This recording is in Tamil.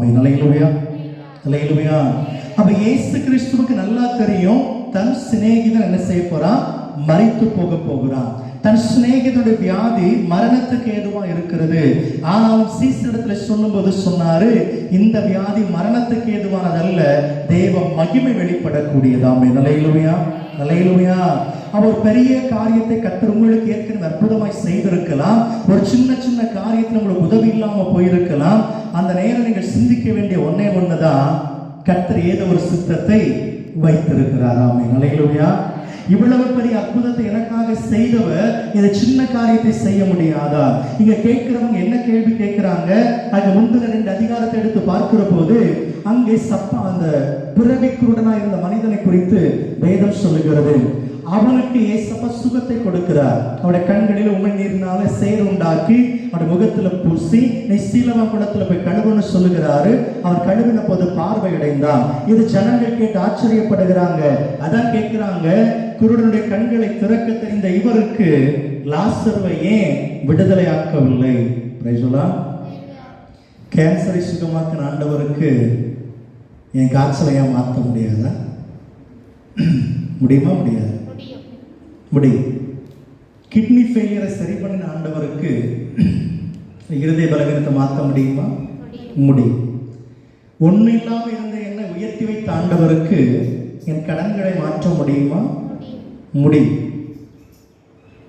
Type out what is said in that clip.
ஆமென். அல்லேலூயா, அல்லேலூயா. அப்ப இயேசு கிறிஸ்துவுக்கு நல்லா தெரியும் தன் சிநேகிதன் என்ன செய்ய போறான், மரித்து போக போகிறான். தன் சிநேகிதனுடைய வியாதி மரணத்துக்கு ஏதுவா இருக்கிறது. ஆனாலும் சீசரிடத்துல சொல்லும்போது சொன்னாரு, இந்த வியாதி மரணத்துக்கு ஏதுவானதல்ல, தேவ மகிமை வெளிப்படக்கூடியது. ஆமென். அல்லேலூயா, அல்லேலூயா. அவர் பெரிய காரியத்தை கர்த்தர் உங்களுக்கு ஏற்கனவே அற்புதமாய் செய்திருக்கலாம். ஒரு சின்ன சின்ன காரியத்தில் உங்களுக்கு உதவி இல்லாம போயிருக்கலாம். அந்த நேரம் நீங்கள் சிந்திக்க வேண்டிய ஒன்னே ஒண்ணுதான், கர்த்தர் ஏதோ ஒரு சித்தத்தை வைத்திருக்கிறார். ஆமென். அல்லேலூயா. இவ்வளவு பெரிய அற்புதத்தை எனக்காக செய்தவர் இந்த சின்ன காரியத்தை செய்ய முடியாதா? இங்க கேட்கிறவங்க என்ன கேள்வி கேட்கிறாங்க? அது முந்தின 2 அதிகாரத்தை எடுத்து பார்க்கிற போது அங்கே அந்த பிறவிக்குருடனா இருந்த மனிதனை குறித்து வேதம் சொல்லுகிறது. அவனுக்கு ஏசப்பா சுகத்தை கொடுக்கிறார். அவருடைய கண்களில் உமிழ்நீரினால சேறு உண்டாக்கி அவருடைய முகத்துல பூசி நீ சீலவா குளத்துல போய் கழுவுன்னு சொல்லுகிறாரு. அவன் கழுவின போது பார்வை அடைந்தான். இது ஜனங்கள் கேட்டு ஆச்சரியப்படுகிறாங்க. அதான் கேட்கிறாங்க, குருடனுடைய கண்களை திறக்க தெரிந்த இவருக்கு லாசருவை ஏன் விடுதலை ஆக்கவில்லை? கேன்சரை சுகமாக்கின ஆண்டவருக்கு என் காய்ச்சலை ஏன் மாற்ற முடியாதா? முடியுமா? முடியாது. முடியும். கிட்னி ஃபெயிலியரை சரி பண்ணின ஆண்டவருக்கு இருதய பலவீனத்தை மாற்ற முடியுமா? முடியும். ஒண்ணு இல்லாம இருந்த என்னை உயர்த்தி வைத்த ஆண்டவருக்கு என் கடன்களை மாற்ற முடியுமா? முடியும்.